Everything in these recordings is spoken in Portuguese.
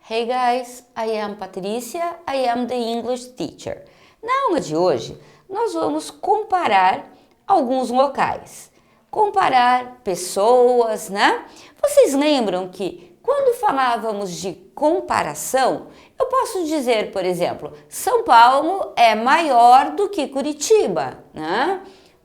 Hey guys, I am Patrícia, I am the English teacher. Na aula de hoje, nós vamos comparar alguns locais. Comparar pessoas, né? Vocês lembram que quando falávamos de comparação, eu posso dizer, por exemplo, São Paulo é maior do que Curitiba, né?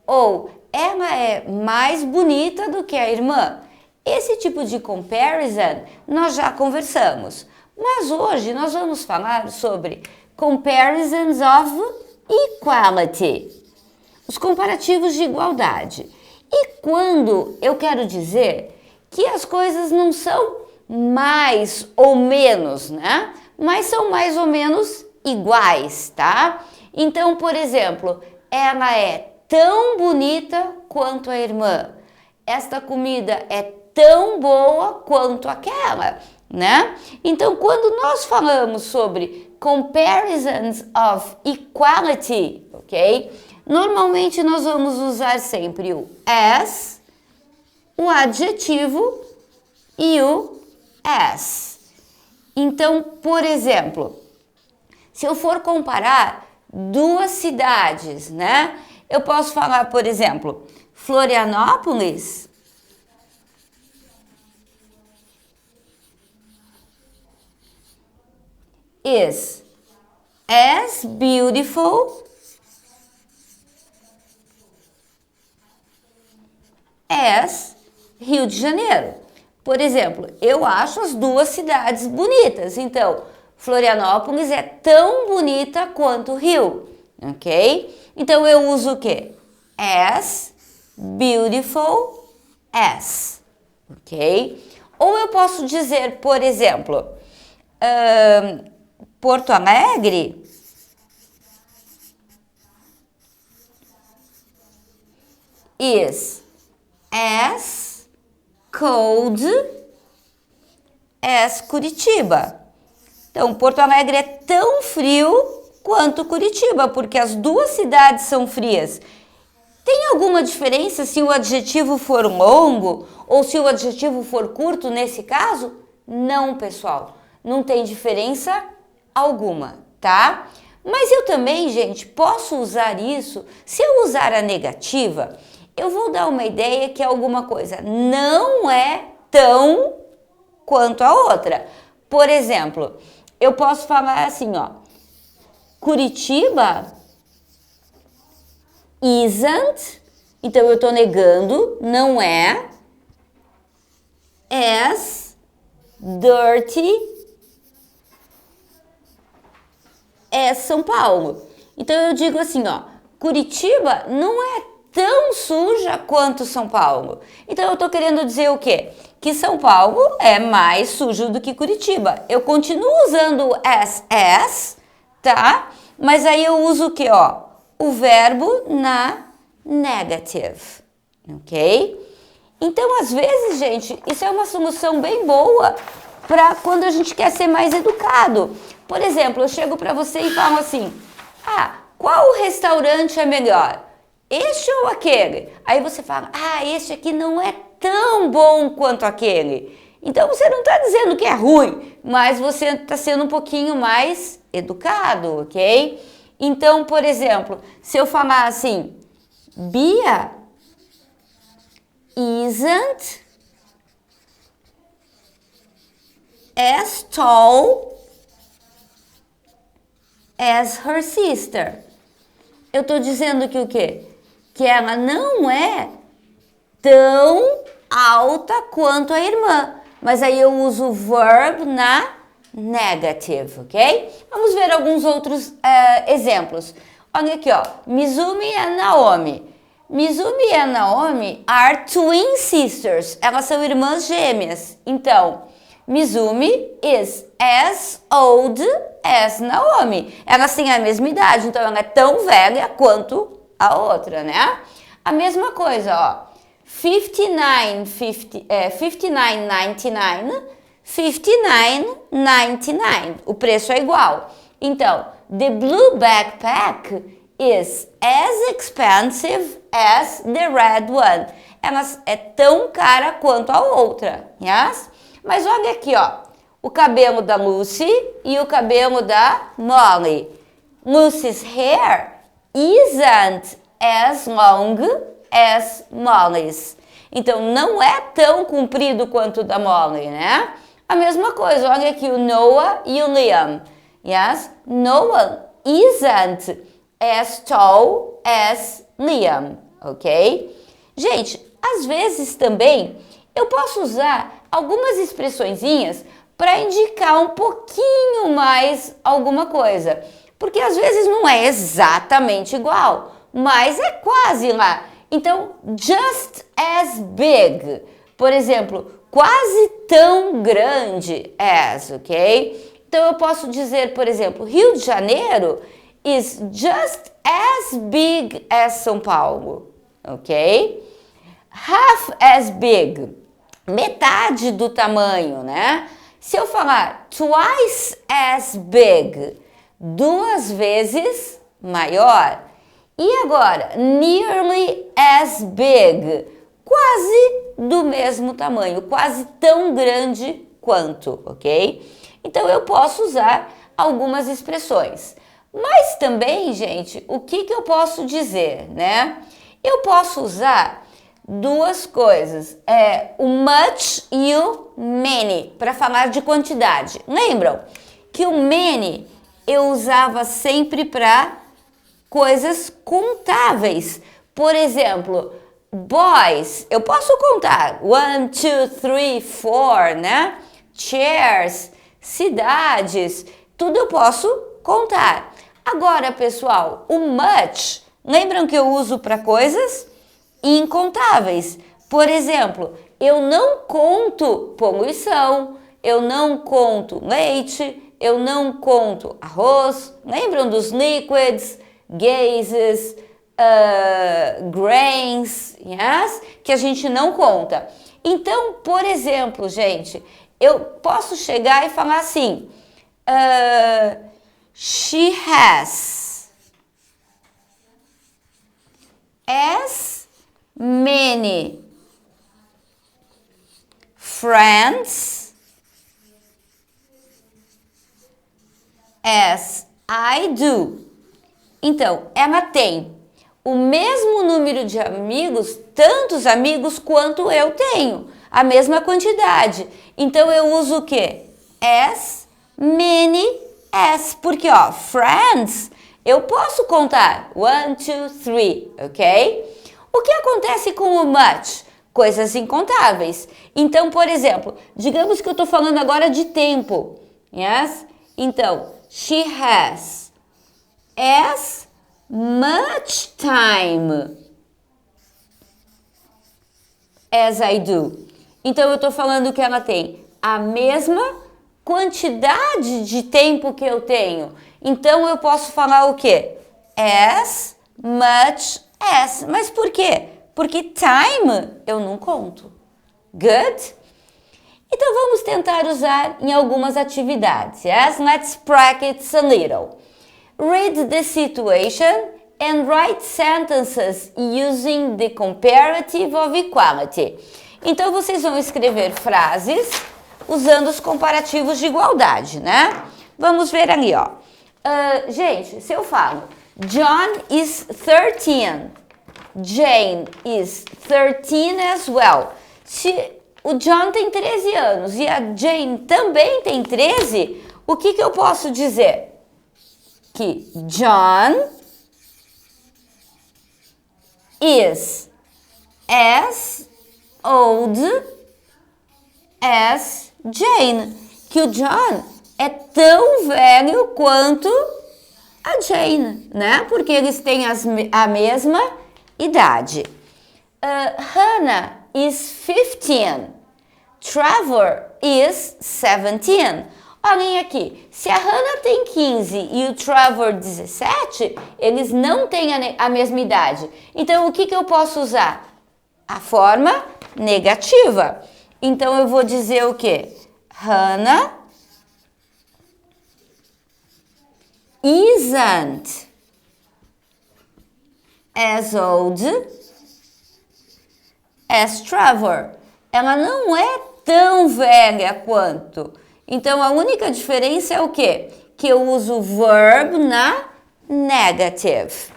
Ou ela é mais bonita do que a irmã. Esse tipo de comparison nós já conversamos, mas hoje nós vamos falar sobre comparisons of equality, os comparativos de igualdade. E quando eu quero dizer que as coisas não são mais ou menos, né? Mas são mais ou menos iguais, tá? Então, por exemplo, ela é tão bonita quanto a irmã. Esta comida é tão boa quanto aquela, né? Então, quando nós falamos sobre comparisons of equality, ok? Normalmente nós vamos usar sempre o as, o adjetivo e o as. Então, por exemplo, se eu for comparar duas cidades, né? Eu posso falar, por exemplo, Florianópolis is as beautiful as Rio de Janeiro. Por exemplo, eu acho as duas cidades bonitas, então Florianópolis é tão bonita quanto Rio, ok? Então eu uso o quê? As beautiful as, ok? Ou eu posso dizer, por exemplo, Porto Alegre is as cold as Curitiba. Então, Porto Alegre é tão frio quanto Curitiba, porque as duas cidades são frias. Tem alguma diferença se o adjetivo for longo ou se o adjetivo for curto nesse caso? Não, pessoal. Não tem diferença alguma, tá? Mas eu também, gente, posso usar isso. Se eu usar a negativa, eu vou dar uma ideia que alguma coisa não é tão quanto a outra. Por exemplo, eu posso falar assim, ó. Curitiba isn't, então eu tô negando, não é, as dirty as São Paulo. Então eu digo assim, ó, Curitiba não é tão suja quanto São Paulo. Então eu tô querendo dizer o quê? Que São Paulo é mais sujo do que Curitiba. Eu continuo usando as, tá? Mas aí eu uso o quê, ó? O verbo na negative, ok? Então, às vezes, gente, isso é uma solução bem boa para quando a gente quer ser mais educado. Por exemplo, eu chego para você e falo assim, qual restaurante é melhor? Este ou aquele? Aí você fala, este aqui não é tão bom quanto aquele. Então, você não está dizendo que é ruim, mas você está sendo um pouquinho mais educado, ok? Então, por exemplo, se eu falar assim, Bia isn't as tall as her sister. Eu tô dizendo que o quê? Que ela não é tão alta quanto a irmã. Mas aí eu uso o verb na negative, ok? Vamos ver alguns outros exemplos. Olha aqui, ó. Mizumi e Naomi. Mizumi e Naomi are twin sisters. Elas são irmãs gêmeas. Então, Mizumi is as old as Naomi. Elas têm a mesma idade, então ela é tão velha quanto a outra, né? A mesma coisa, ó. 59,99, 59,99. O preço é igual. Então, the blue backpack is as expensive as the red one. Ela é tão cara quanto a outra, yes? Mas olha aqui, ó. o cabelo da Lucy e o cabelo da Molly. Lucy's hair isn't as long as Molly's. Então, não é tão comprido quanto o da Molly, né? A mesma coisa, olha aqui o Noah e o Liam. Yes, Noah isn't as tall as Liam, ok? Gente, às vezes também eu posso usar algumas expressõezinhas para indicar um pouquinho mais alguma coisa. Porque às vezes não é exatamente igual, mas é quase lá. Então, just as big, por exemplo, quase tão grande as, ok? Então eu posso dizer, por exemplo, Rio de Janeiro is just as big as São Paulo, ok? Half as big, metade do tamanho, né? Se eu falar twice as big, 2 vezes maior. E agora, nearly as big, quase do mesmo tamanho, quase tão grande quanto, ok? Então eu posso usar algumas expressões. Mas também, gente, o que eu posso dizer, né? Eu posso usar 2 coisas, o much e o many, para falar de quantidade. Lembram que o many eu usava sempre para coisas contáveis. Por exemplo, boys, eu posso contar 1, 2, 3, 4, né? Chairs, cidades, tudo eu posso contar. Agora, pessoal, o much, lembram que eu uso para coisas incontáveis. Por exemplo, eu não conto poluição, eu não conto leite, eu não conto arroz. Lembram dos liquids, gases, grains, yes? Que a gente não conta. Então, por exemplo, gente, eu posso chegar e falar assim, she has as many friends as I do. Então, ela tem o mesmo número de amigos, tantos amigos quanto eu tenho, a mesma quantidade. Então, eu uso o quê? As many as, porque, ó, friends, eu posso contar 1, 2, 3, ok? O que acontece com o much? Coisas incontáveis. Então, por exemplo, digamos que eu estou falando agora de tempo, yes? Então, she has as much time as I do. Então, eu estou falando que ela tem a mesma quantidade de tempo que eu tenho. Então, eu posso falar o quê? As much as. Mas por quê? Porque time eu não conto. Good? Então, vamos tentar usar em algumas atividades. Yes? Let's practice a little. Read the situation and write sentences using the comparative of equality. Então, vocês vão escrever frases usando os comparativos de igualdade, né? Vamos ver ali, ó. Gente, se eu falo John is 13, Jane is 13 as well. Se o John tem 13 anos e a Jane também tem 13, o que eu posso dizer? Que John is as old as Jane. Que o John é tão velho quanto a Jane, né? Porque eles têm a mesma idade. Hannah is 15. Trevor is 17. Olhem aqui, se a Hannah tem 15 e o Trevor 17, eles não têm a mesma idade. Então, o que eu posso usar? A forma negativa. Então, eu vou dizer o quê? Hannah isn't as old as Trevor. Ela não é tão velha quanto. Então, a única diferença é o quê? Que eu uso o verb na negative.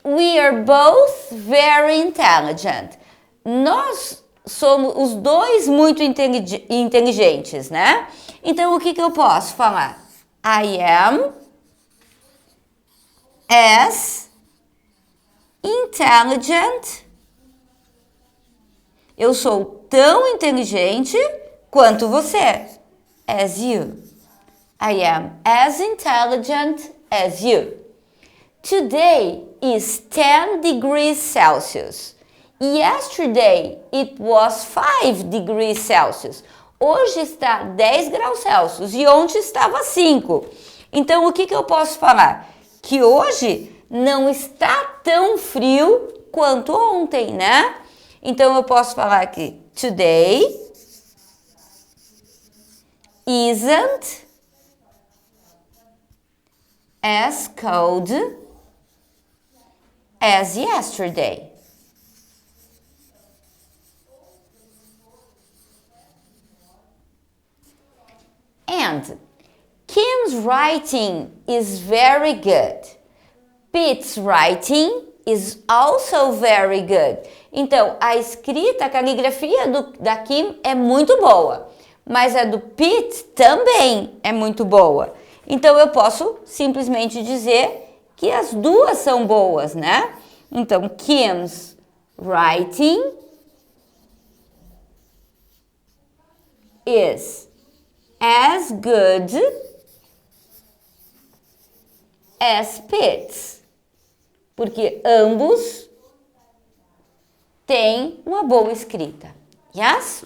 We are both very intelligent. Nós somos os dois muito inteligentes, né? Então, o que eu posso falar? I am as intelligent. Eu sou tão inteligente quanto você. As you. I am as intelligent as you. Today is 10 degrees Celsius. Yesterday it was 5 degrees Celsius. Hoje está 10 graus Celsius e ontem estava 5. Então, o que eu posso falar? Que hoje não está tão frio quanto ontem, né? Então, eu posso falar que today isn't as cold as yesterday. And Kim's writing is very good. Pete's writing is also very good. Então, a escrita, a caligrafia da Kim é muito boa, mas a do Pete também é muito boa. Então, eu posso simplesmente dizer que as duas são boas, né? Então, Kim's writing is as good as Pete's, porque ambos têm uma boa escrita. Yes?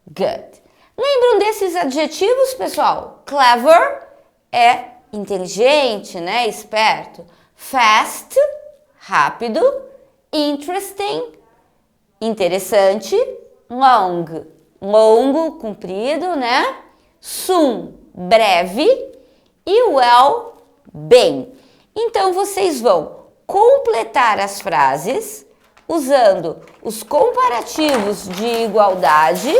Good. Lembram desses adjetivos, pessoal? Clever é inteligente, né? Esperto. Fast, rápido. Interesting, interessante. Long, longo, comprido, né? Soon, breve. E well, bem. Então, vocês vão completar as frases usando os comparativos de igualdade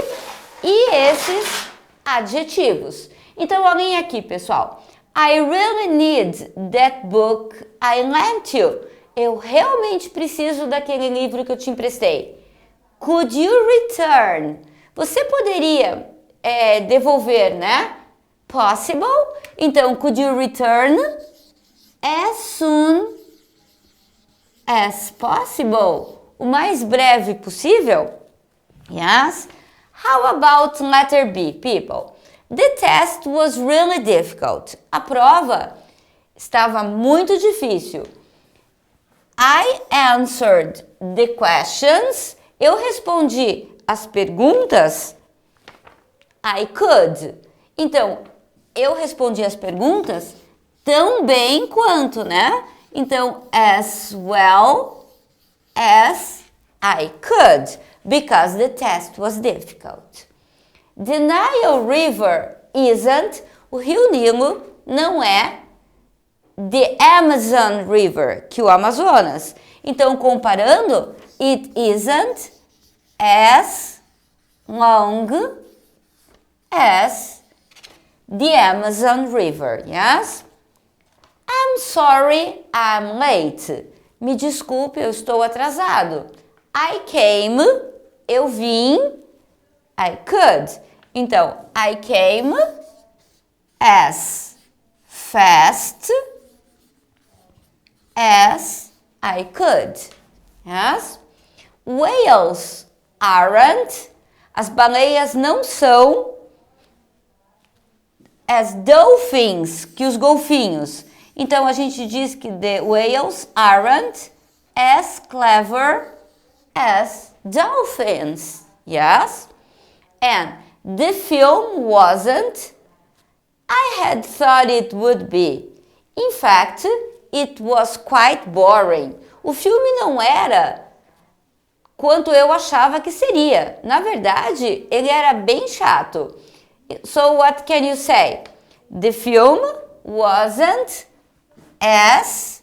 e esses adjetivos. Então, olhem aqui, pessoal. I really need that book I lent you. Eu realmente preciso daquele livro que eu te emprestei. Could you return? Você poderia devolver, né? Possible. Então, could you return as soon as possible? O mais breve possível? Yes. How about letter B, people? The test was really difficult. A prova estava muito difícil. I answered the questions. Eu respondi as perguntas. I could. Então, eu respondi as perguntas tão bem quanto, né? Então, as well as I could, because the test was difficult. The Nile River isn't, o Rio Nilo não é the Amazon River, que o Amazonas. Então, comparando, it isn't as long as the Amazon River, yes? I'm sorry, I'm late. Me desculpe, eu estou atrasado. I came, eu vim. I could. Então, I came as fast as I could. Yes? Whales aren't. As baleias não são as dolphins, que os golfinhos. Então, a gente diz que the whales aren't as clever as dolphins. Yes? And the film wasn't. I had thought it would be. In fact, it was quite boring. O filme não era quanto eu achava que seria. Na verdade, ele era bem chato. So what can you say? The film wasn't as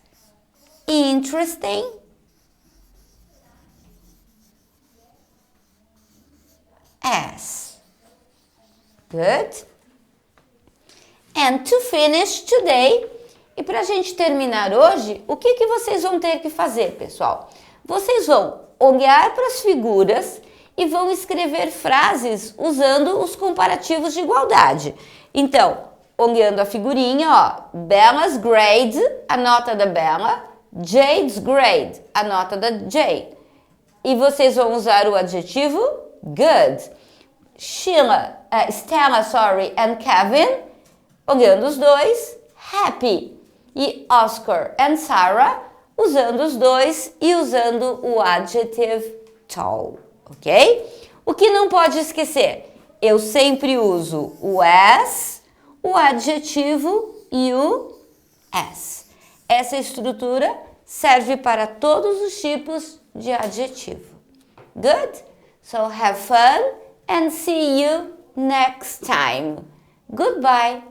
interesting as. Good. And to finish today, e para a gente terminar hoje, o que vocês vão ter que fazer, pessoal? Vocês vão olhar para as figuras e vão escrever frases usando os comparativos de igualdade. Então, olhando a figurinha, ó, Bella's grade, a nota da Bella, Jade's grade, a nota da Jade. E vocês vão usar o adjetivo good. Stella, and Kevin, olhando os dois, happy. E Oscar and Sarah, usando os dois e usando o adjetivo tall, ok? O que não pode esquecer? Eu sempre uso o as, o adjetivo e o s. Essa estrutura serve para todos os tipos de adjetivo. Good? So have fun and see you next time. Goodbye.